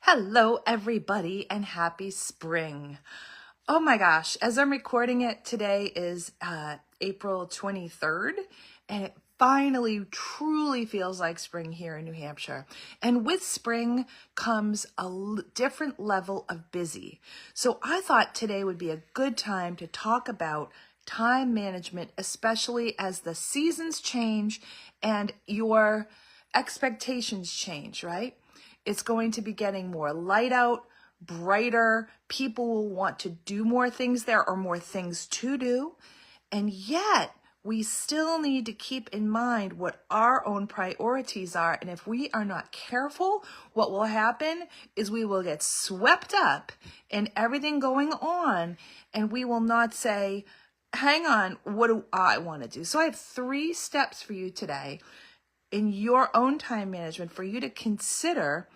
Hello, everybody, and happy spring. Oh my gosh, as I'm recording it, today is April 23rd, and it finally truly feels like spring here in New Hampshire. And with spring comes a different level of busy. So I thought today would be a good time to talk about time management, especially as the seasons change and your expectations change, right? It's going to be getting more light out, brighter. People will want to do more things. There are more things to do. And yet, we still need to keep in mind what our own priorities are. And if we are not careful, what will happen is we will get swept up in everything going on, and we will not say, hang on, what do I want to do? So I have 3 steps for you today in your own time management for you to consider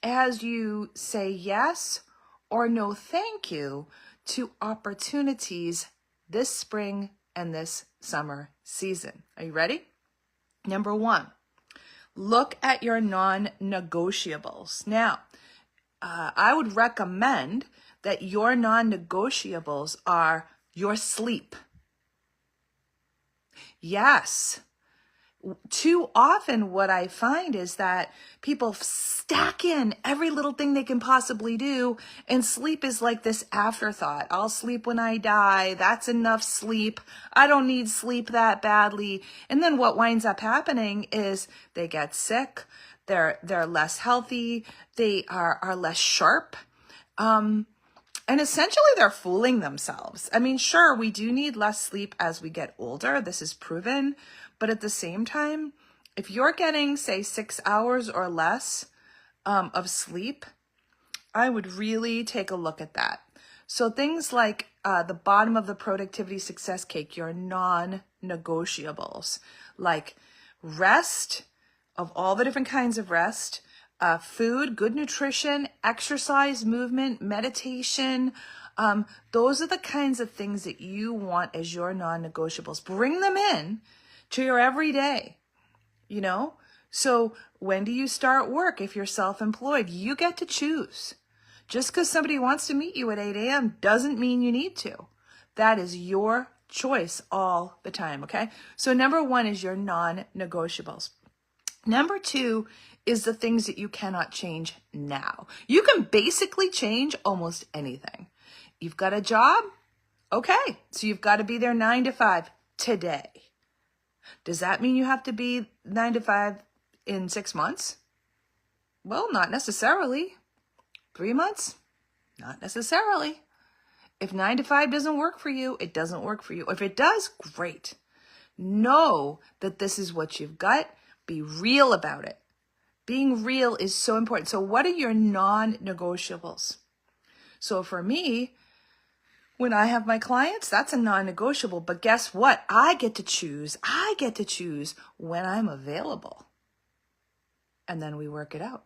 as you say yes or no thank you to opportunities this spring and this summer season. Are you ready? Number 1, look at your non-negotiables. Now, I would recommend that your non-negotiables are your sleep. Yes. Too often what I find is that people stack in every little thing they can possibly do, and sleep is like this afterthought. I'll sleep when I die. That's enough sleep. I don't need sleep that badly. And then what winds up happening is they get sick. They're less healthy. They are less sharp. And essentially they're fooling themselves. I mean, sure, we do need less sleep as we get older. This is proven. But at the same time, if you're getting, say, 6 hours or less of sleep, I would really take a look at that. So things like the bottom of the productivity success cake, your non-negotiables, like rest, of all the different kinds of rest, food, good nutrition, exercise, movement, meditation. Those are the kinds of things that you want as your non-negotiables. Bring them in to your everyday, you know? So when do you start work if you're self-employed? You get to choose. Just because somebody wants to meet you at 8 a.m. doesn't mean you need to. That is your choice all the time, okay? So number 1 is your non-negotiables. Number 2 is the things that you cannot change now. You can basically change almost anything. You've got a job? Okay, so you've got to be there 9 to 5 today. Does that mean you have to be 9 to 5 in 6 months? Well, not necessarily. 3 months? Not necessarily. If 9 to 5 doesn't work for you, it doesn't work for you. If it does, great. Know that this is what you've got. Be real about it. Being real is so important. So what are your non-negotiables? So for me, when I have my clients, that's a non-negotiable. But guess what? I get to choose. I get to choose when I'm available. And then we work it out.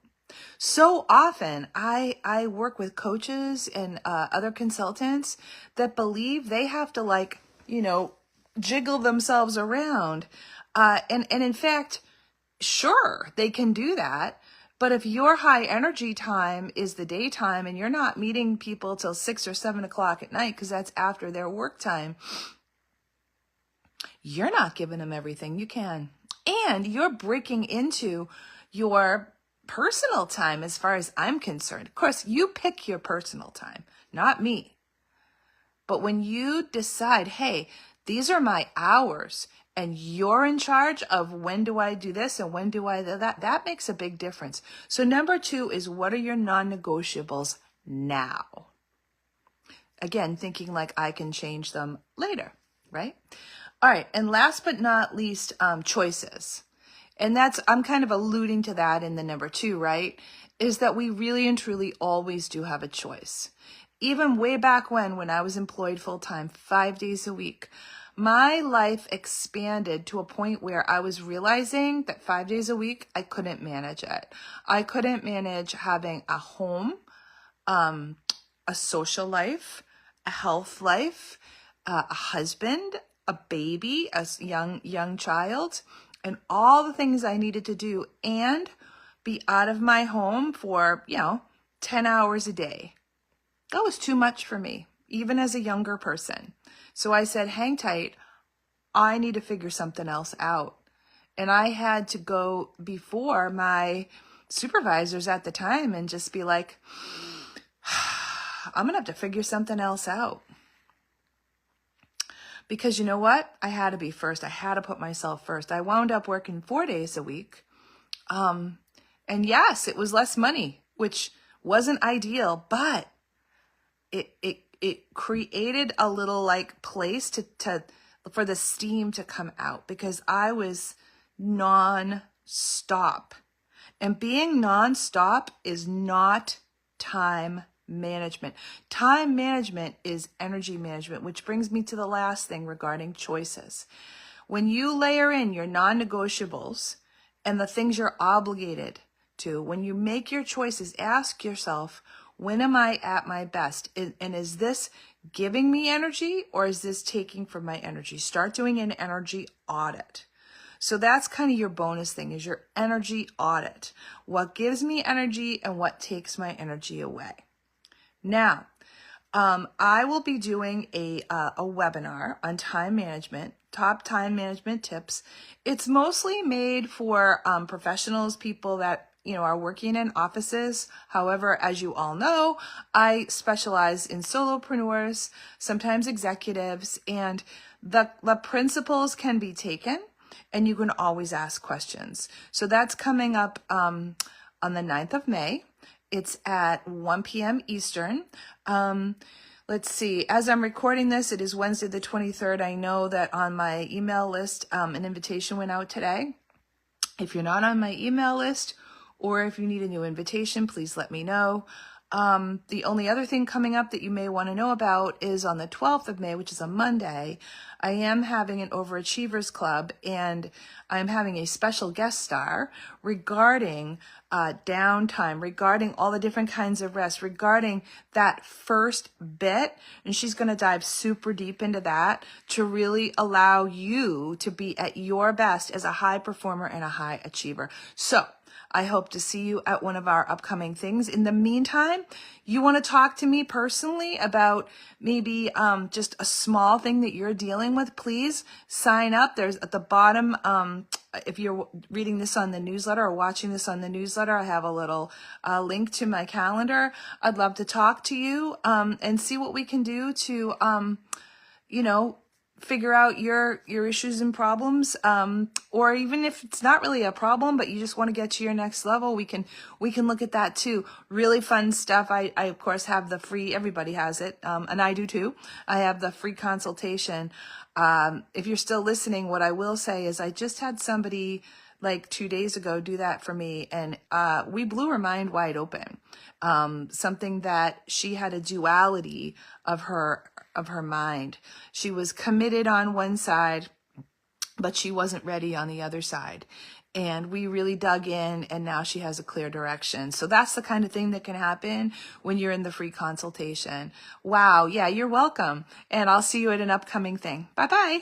So often I work with coaches and other consultants that believe they have to jiggle themselves around. And in fact, sure, they can do that. But if your high energy time is the daytime and you're not meeting people till 6 or 7 o'clock at night, because that's after their work time, you're not giving them everything you can. And you're breaking into your personal time as far as I'm concerned. Of course, you pick your personal time, not me. But when you decide, hey, these are my hours, and you're in charge of when do I do this and when do I do that, that makes a big difference. So number 2 is, what are your non-negotiables now? Again, thinking like I can change them later, right? All right, and last but not least, choices. And I'm kind of alluding to that in the number 2, right? Is that we really and truly always do have a choice. Even way back when I was employed full-time, 5 days a week, my life expanded to a point where I was realizing that 5 days a week, I couldn't manage it. I couldn't manage having a home, a social life, a health life, a husband, a baby, a young child, and all the things I needed to do, and be out of my home for, 10 hours a day. That was too much for me, even as a younger person. So I said, hang tight. I need to figure something else out. And I had to go before my supervisors at the time and just be like, I'm going to have to figure something else out. Because you know what? I had to be first. I had to put myself first. I wound up working 4 days a week. And yes, it was less money, which wasn't ideal, but it created a little like place to for the steam to come out, because I was non-stop. And being non-stop is not time management. Time management is energy management, which brings me to the last thing regarding choices. When you layer in your non-negotiables and the things you're obligated to, when you make your choices, ask yourself, when am I at my best? And is this giving me energy, or is this taking from my energy? Start doing an energy audit. So that's kind of your bonus thing, is your energy audit. What gives me energy and what takes my energy away? Now, I will be doing a webinar on time management, top time management tips. It's mostly made for professionals, people that are working in offices. However, as you all know, I specialize in solopreneurs, sometimes executives, and the principles can be taken, and you can always ask questions. So that's coming up on the 9th of May. It's at 1 p.m. Eastern. Let's see, as I'm recording this, it is Wednesday the 23rd. I know that on my email list, an invitation went out today. If you're not on my email list, or if you need a new invitation, please let me know. The only other thing coming up that you may want to know about is on the 12th of May, which is a Monday, I am having an Overachievers Club, and I'm having a special guest star regarding downtime, regarding all the different kinds of rest, regarding that first bit. And she's going to dive super deep into that to really allow you to be at your best as a high performer and a high achiever. So I hope to see you at one of our upcoming things. In the meantime, you want to talk to me personally about maybe just a small thing that you're dealing with, please sign up. There's at the bottom, if you're reading this on the newsletter or watching this on the newsletter, I have a little link to my calendar. I'd love to talk to you and see what we can do to, figure out your issues and problems, or even if it's not really a problem, but you just want to get to your next level, we can look at that too. Really fun stuff. I of course have the free, everybody has it, and I do too. I have the free consultation. If you're still listening, what I will say is I just had somebody like 2 days ago do that for me, and we blew her mind wide open. Something that she had a duality of her mind. She was committed on one side, but she wasn't ready on the other side. And we really dug in, and now she has a clear direction. So that's the kind of thing that can happen when you're in the free consultation. Wow. Yeah, you're welcome. And I'll see you at an upcoming thing. Bye-bye.